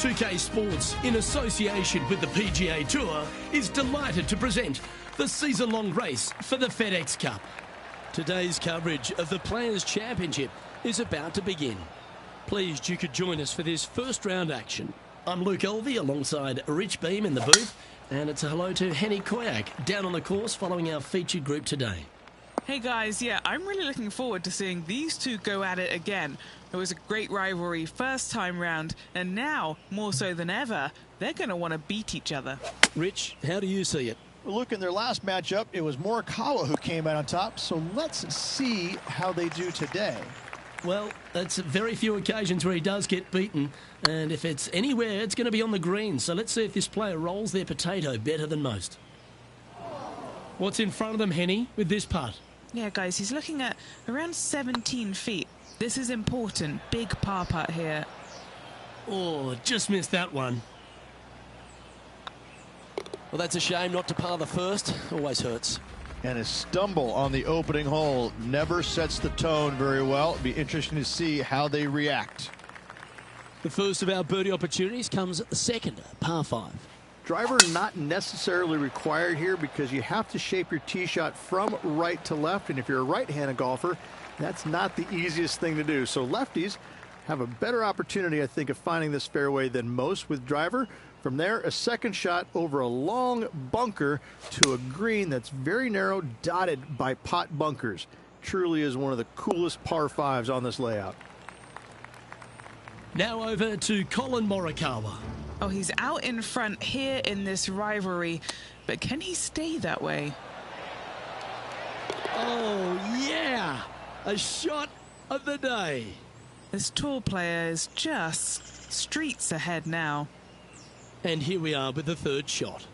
2K Sports, in association with the PGA Tour, is delighted to present the season-long race for the FedEx Cup. Today's coverage of the Players' Championship is about to begin. Pleased you could join us for this first round action. I'm Luke Elvey alongside Rich Beam in the booth, and it's a hello to Henny Koyak down on the course following our featured group today. Hey guys, yeah, I'm really looking forward to seeing these two go at it again. It was a great rivalry first time round, and now, more so than ever, they're going to want to beat each other. Rich, how do you see it? Well, look, in their last matchup, it was Morikawa who came out on top, so let's see how they do today. Well, that's very few occasions where he does get beaten, and if it's anywhere, it's going to be on the green, so let's see if this player rolls their potato better than most. What's in front of them, Henny, with this putt? Yeah, guys, he's looking at around 17 feet. This is important. Big par putt here. Oh, just missed that one. Well, that's a shame not to par the first. Always hurts. And a stumble on the opening hole never sets the tone very well. It'll be interesting to see how they react. The first of our birdie opportunities comes at the second, par 5. Driver not necessarily required here because you have to shape your tee shot from right to left, and if you're a right-handed golfer, that's not the easiest thing to do. So lefties have a better opportunity, I think, of finding this fairway than most with driver. From there, a second shot over a long bunker to a green that's very narrow, dotted by pot bunkers. Truly is one of the coolest par 5s on this layout. Now over to Collin Morikawa. Oh, he's out in front here in this rivalry, but can he stay that way? Oh, yeah! A shot of the day. This tall player is just streets ahead now. And here we are with the third shot.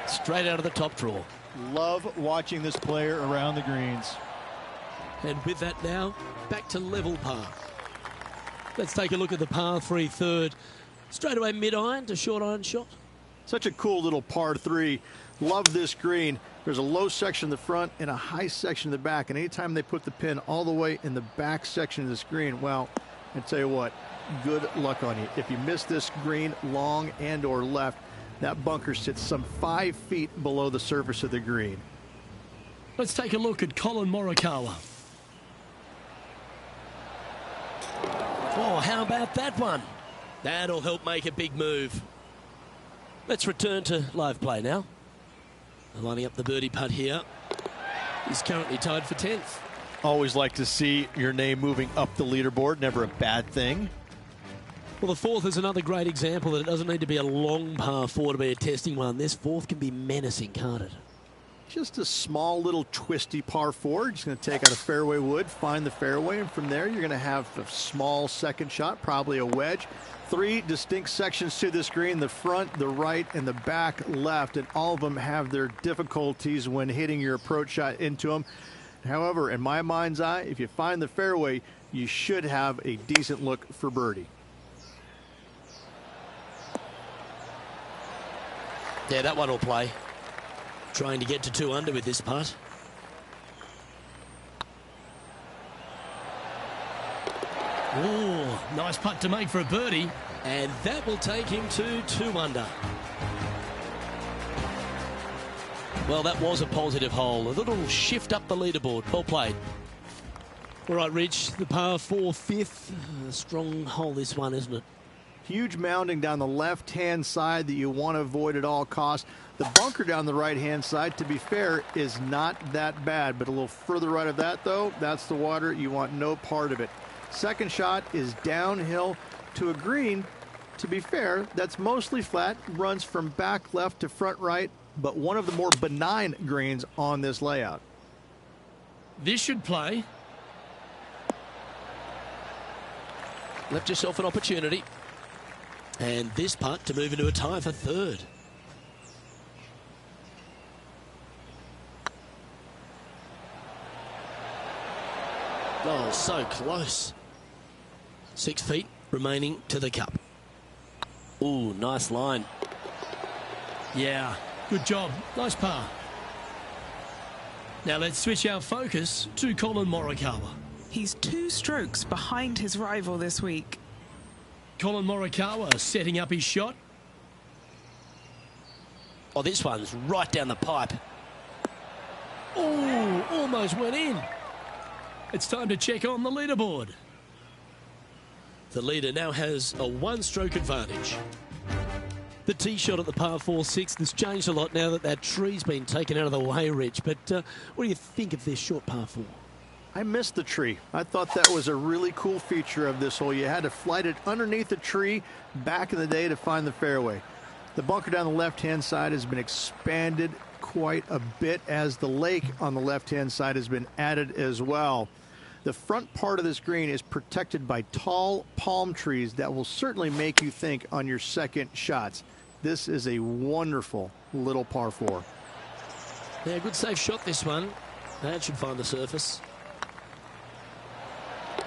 Straight out of the top draw. Love watching this player around the greens. And with that now, back to level par. Let's take a look at the par 3 third. Straight away mid-iron to short iron shot. Such a cool little par 3. Love this green. There's a low section in the front and a high section in the back. And anytime they put the pin all the way in the back section of this green, well, I tell you what, good luck on you. If you miss this green long and or left, that bunker sits some 5 feet below the surface of the green. Let's take a look at Collin Morikawa. Oh, how about that one? That'll help make a big move. Let's return to live play now. Lining up the birdie putt here. He's currently tied for 10th. Always like to see your name moving up the leaderboard. Never a bad thing. Well, the fourth is another great example that it doesn't need to be a long par 4 to be a testing one. This fourth can be menacing, can't it? Just a small little twisty par 4. Just going to take out a fairway wood, find the fairway, and from there you're going to have a small second shot, probably a wedge. 3 distinct sections to this green, the front, the right, and the back left, and all of them have their difficulties when hitting your approach shot into them. However, in my mind's eye, if you find the fairway, you should have a decent look for birdie. Yeah, that one will play. Trying to get to 2 under with this putt. Oh, nice putt to make for a birdie. And that will take him to 2 under. Well, that was a positive hole. A little shift up the leaderboard. Well played. All right, Rich, the par 4 fifth. A strong hole this one, isn't it? Huge mounding down the left-hand side that you want to avoid at all costs. The bunker down the right-hand side, to be fair, is not that bad. But a little further right of that, though, that's the water. You want no part of it. Second shot is downhill to a green. To be fair, that's mostly flat, runs from back left to front right, but one of the more benign greens on this layout. This should play. Left yourself an opportunity. And this putt to move into a tie for third. Oh, so close. 6 feet remaining to the cup. Ooh, nice line. Yeah, good job. Nice par. Now let's switch our focus to Colin Morikawa. He's 2 strokes behind his rival this week. Colin Morikawa setting up his shot. Oh, this one's right down the pipe. Oh, almost went in. It's time to check on the leaderboard. The leader now has a 1-stroke advantage. The tee shot at the par 4-6 has changed a lot now that tree's been taken out of the way, Rich. But what do you think of this short par 4? I missed the tree. I thought that was a really cool feature of this hole. You had to flight it underneath the tree back in the day to find the fairway. The bunker down the left-hand side has been expanded quite a bit as the lake on the left-hand side has been added as well. The front part of this green is protected by tall palm trees that will certainly make you think on your second shots. This is a wonderful little par 4. Yeah, good safe shot this one. That should find the surface.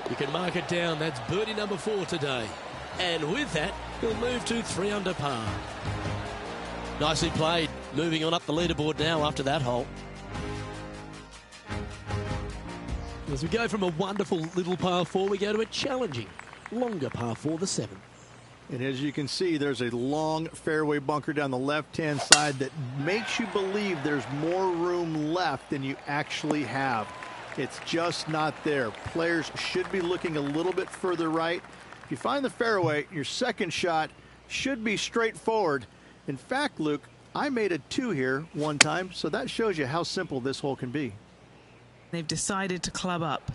You can mark it down. That's birdie number 4 today. And with that, he'll move to 3 under par. Nicely played. Moving on up the leaderboard now after that hole. As we go from a wonderful little par 4, we go to a challenging, longer par 4, the 7th. And as you can see, there's a long fairway bunker down the left-hand side that makes you believe there's more room left than you actually have. It's just not there. Players should be looking a little bit further right. If you find the fairway, your second shot should be straightforward. In fact, Luke, I made a 2 here one time, so that shows you how simple this hole can be. They've decided to club up.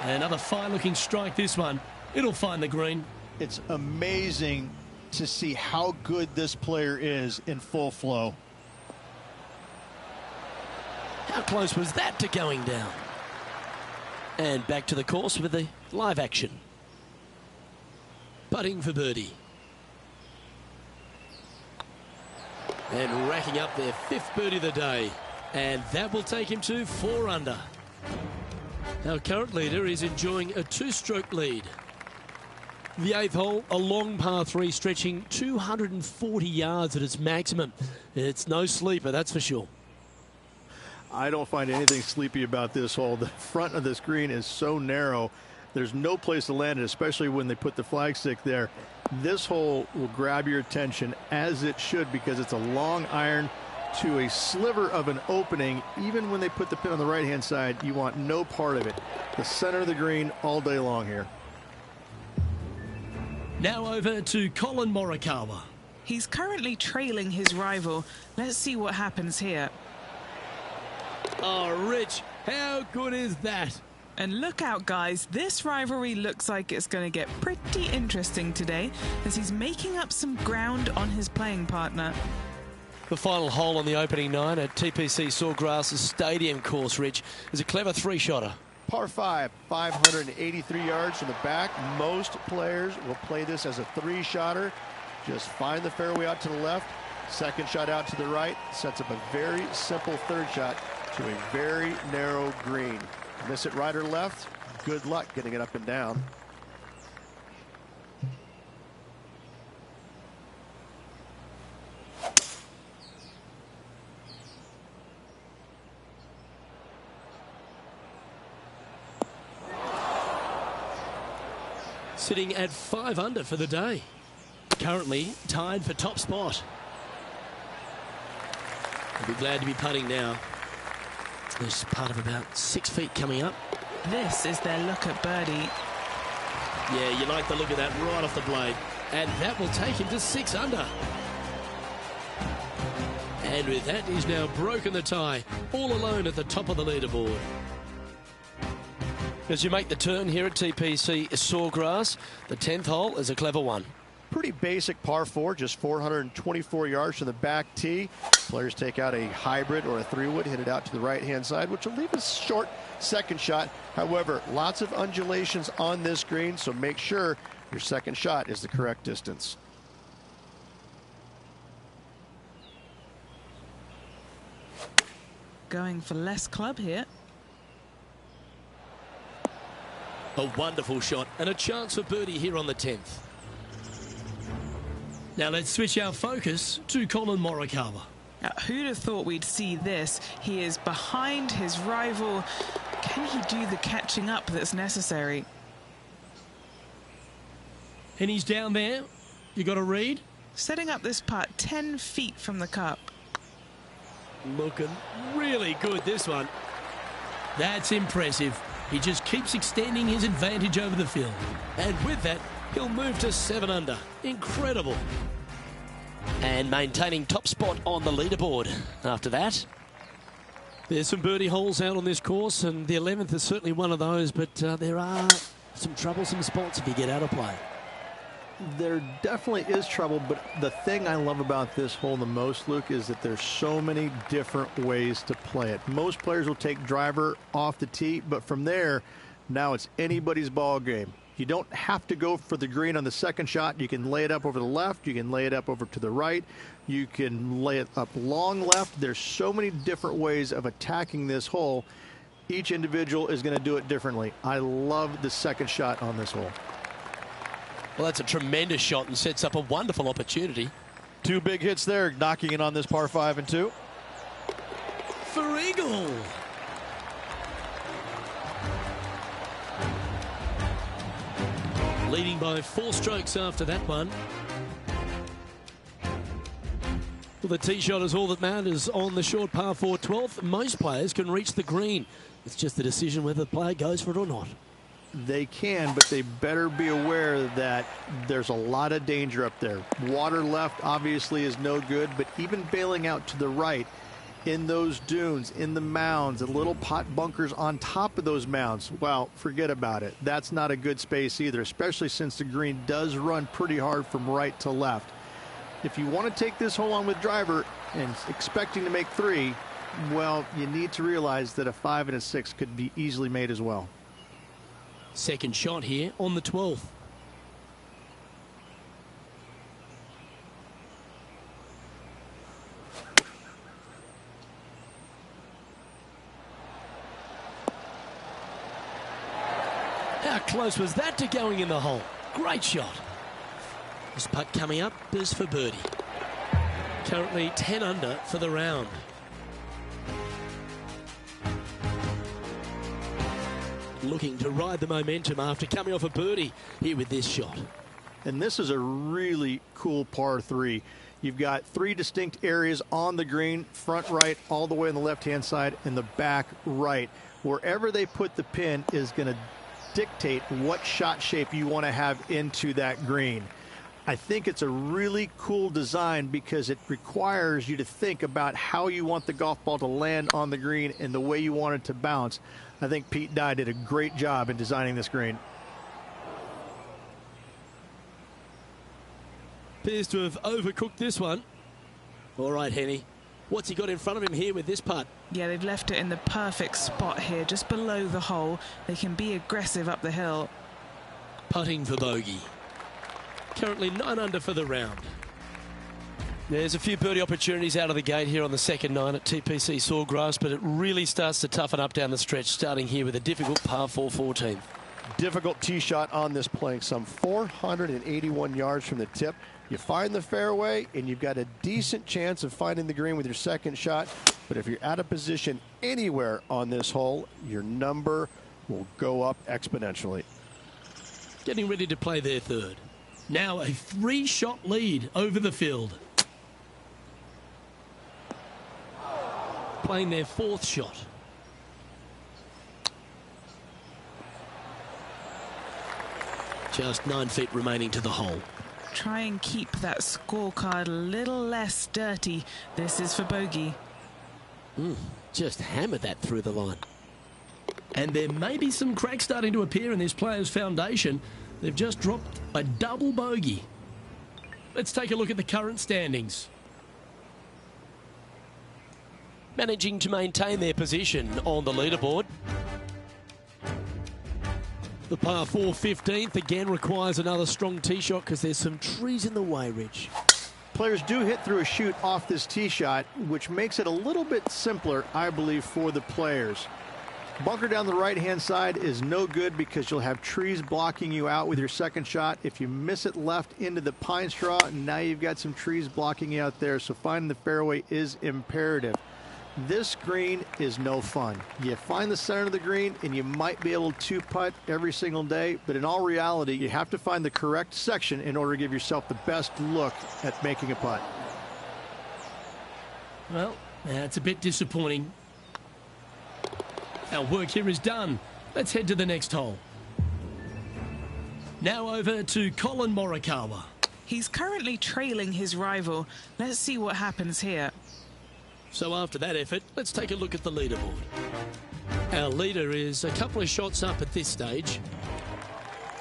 Another fine-looking strike, this one. It'll find the green. It's amazing to see how good this player is in full flow. How close was that to going down? And back to the course with the live action. Putting for birdie. And racking up their 5th birdie of the day. And that will take him to 4 under. Our current leader is enjoying a 2-stroke lead. The 8th hole, a long par 3 stretching 240 yards at its maximum. It's no sleeper, that's for sure. I don't find anything sleepy about this hole. The front of this green is so narrow. There's no place to land it, especially when they put the flagstick there. This hole will grab your attention, as it should, because it's a long iron to a sliver of an opening. Even when they put the pin on the right-hand side, you want no part of it. The center of the green all day long here. Now over to Colin Morikawa. He's currently trailing his rival. Let's see what happens here. Oh, Rich, how good is that? And look out, guys. This rivalry looks like it's going to get pretty interesting today, as he's making up some ground on his playing partner. The final hole on the opening 9 at TPC Sawgrass's Stadium course, Rich, is a clever 3-shotter. Par 5, 583 yards from the back. Most players will play this as a 3-shotter. Just find the fairway out to the left, second shot out to the right, sets up a very simple 3rd shot to a very narrow green. Miss it right or left, good luck getting it up and down. Sitting at 5 under for the day. Currently tied for top spot. I'll be glad to be putting now. There's part of about 6 feet coming up. This is their look at birdie. Yeah, you like the look of that right off the blade. And that will take him to 6 under. And with that, he's now broken the tie, all alone at the top of the leaderboard. As you make the turn here at TPC Sawgrass, the 10th hole is a clever one. Pretty basic par 4, just 424 yards from the back tee. Players take out a hybrid or a 3-wood, hit it out to the right-hand side, which will leave a short second shot. However, lots of undulations on this green, so make sure your second shot is the correct distance. Going for less club here. A wonderful shot and a chance for birdie here on the 10th. Now let's switch our focus to Colin Morikawa. Who'd have thought we'd see this? He is behind his rival. Can he do the catching up that's necessary? And he's down there. You got to read. Setting up this putt 10 feet from the cup. Looking really good, this one. That's impressive. He just keeps extending his advantage over the field. And with that, he'll move to 7 under. Incredible. And maintaining top spot on the leaderboard after that. There's some birdie holes out on this course, and the 11th is certainly one of those, but there are some troublesome spots if you get out of play. There definitely is trouble, but the thing I love about this hole the most, Luke, is that there's so many different ways to play it. Most players will take driver off the tee, but from there, now it's anybody's ball game. You don't have to go for the green on the second shot. You can lay it up over the left. You can lay it up over to the right. You can lay it up long left. There's so many different ways of attacking this hole. Each individual is going to do it differently. I love the second shot on this hole. Well, that's a tremendous shot and sets up a wonderful opportunity. 2 big hits there, knocking it on this par 5 and 2. For eagle. Leading by 4 strokes after that one. Well, the tee shot is all that matters on the short par 4 12th. Most players can reach the green. It's just the decision whether the player goes for it or not. They can, but they better be aware that there's a lot of danger up there. Water left obviously is no good, but even bailing out to the right in those dunes, in the mounds, and little pot bunkers on top of those mounds, well, forget about it. That's not a good space either, especially since the green does run pretty hard from right to left. If you want to take this hole on with driver and expecting to make 3, well, you need to realize that a 5 and a 6 could be easily made as well. Second shot here on the 12th. How close was that to going in the hole? Great shot. This putt coming up is for birdie. Currently 10 under for the round. Looking to ride the momentum after coming off a birdie here with this shot. And this is a really cool par 3. You've got 3 distinct areas on the green, front right, all the way on the left-hand side, and the back right. Wherever they put the pin is going to dictate what shot shape you want to have into that green. I think it's a really cool design because it requires you to think about how you want the golf ball to land on the green and the way you want it to bounce. I think Pete Dye did a great job in designing this green. Appears to have overcooked this one. All right, Henny. What's he got in front of him here with this putt? Yeah, they've left it in the perfect spot here, just below the hole. They can be aggressive up the hill. Putting for bogey. Currently 9 under for the round. There's a few birdie opportunities out of the gate here on the second 9 at TPC Sawgrass, but it really starts to toughen up down the stretch, starting here with a difficult par 4 14th. Difficult tee shot on this playing some 481 yards from the tip. You find the fairway, and you've got a decent chance of finding the green with your second shot. But if you're out of position anywhere on this hole, your number will go up exponentially. Getting ready to play their third. Now a 3-shot lead over the field. Playing their 4th shot. Just 9 feet remaining to the hole. Try and keep that scorecard a little less dirty. This is for bogey. Just hammered that through the line. And there may be some cracks starting to appear in this player's foundation. They've just dropped a double bogey. Let's take a look at the current standings. Managing to maintain their position on the leaderboard. The par 4 15th again requires another strong tee shot because there's some trees in the way, Rich. Players do hit through a chute off this tee shot, which makes it a little bit simpler, I believe, for the players. Bunker down the right-hand side is no good because you'll have trees blocking you out with your second shot. If you miss it left into the pine straw, now you've got some trees blocking you out there, so finding the fairway is imperative. This green is no fun. You find the center of the green and you might be able to putt every single day, but in all reality, you have to find the correct section in order to give yourself the best look at making a putt. Well, that's a bit disappointing. Our work here is done. Let's head to the next hole. Now over to Colin Morikawa. He's currently trailing his rival. Let's see what happens here. So after that effort, let's take a look at the leaderboard. Our leader is a couple of shots up at this stage.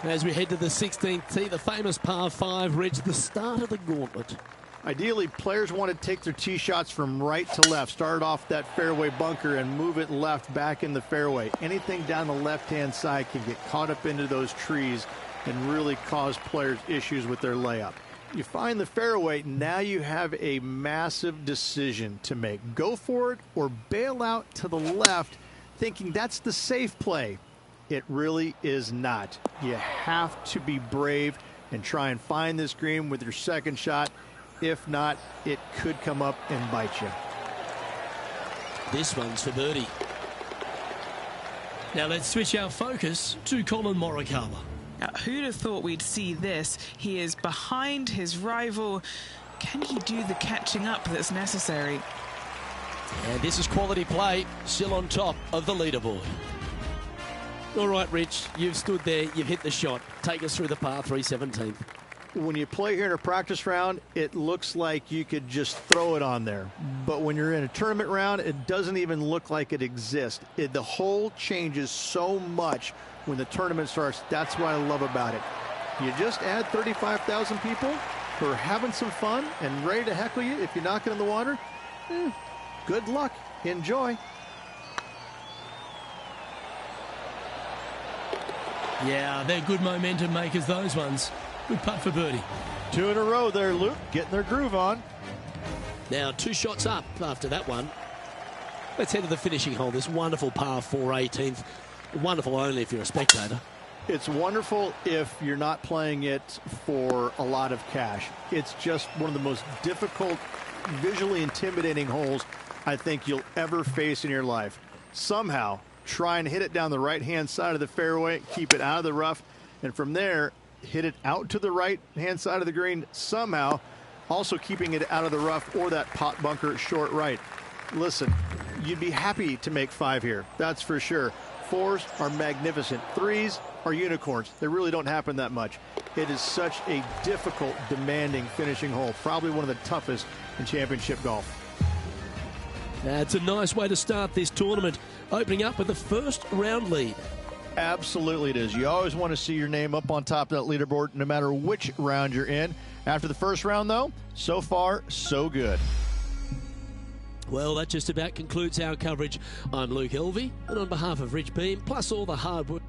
As we head to the 16th tee, the famous par 5 reads the start of the gauntlet. Ideally, players want to take their tee shots from right to left, start off that fairway bunker and move it left back in the fairway. Anything down the left-hand side can get caught up into those trees and really cause players issues with their layup. You find the fairway, now you have a massive decision to make. Go for it or bail out to the left, thinking that's the safe play. It really is not. You have to be brave and try and find this green with your second shot. If not, it could come up and bite you. This one's for birdie. Now let's switch our focus to Colin Morikawa. Who'd have thought we'd see this? He is behind his rival. Can he do the catching up that's necessary? And this is quality play, still on top of the leaderboard. All right, Rich, you've stood there, you've hit the shot. Take us through the par 3 17th. When you play here in a practice round, it looks like you could just throw it on there. But when you're in a tournament round, it doesn't even look like it exists. The hole changes so much when the tournament starts. That's what I love about it. You just add 35,000 people who are having some fun and ready to heckle you if you knock it in the water. Good luck. Enjoy. Yeah, they're good momentum makers, those ones. Good putt for birdie. 2 in a row there, Luke, getting their groove on. Now 2 shots up after that one. Let's head to the finishing hole. This wonderful par 4 18th. Wonderful only if you're a spectator. It's wonderful if you're not playing it for a lot of cash. It's just one of the most difficult, visually intimidating holes I think you'll ever face in your life. Somehow, try and hit it down the right-hand side of the fairway, keep it out of the rough, and from there, hit it out to the right-hand side of the green somehow, also keeping it out of the rough or that pot bunker short right. Listen, you'd be happy to make 5 here, that's for sure. 4s are magnificent. 3s are unicorns. They really don't happen that much. It is such a difficult, demanding finishing hole, probably one of the toughest in championship golf. That's a nice way to start this tournament, opening up with the first round lead. Absolutely it is. You always want to see your name up on top of that leaderboard no matter which round you're in. After the first round, though, so far, so good. Well, that just about concludes our coverage. I'm Luke Elvey, and on behalf of Rich Beam, plus all the hard work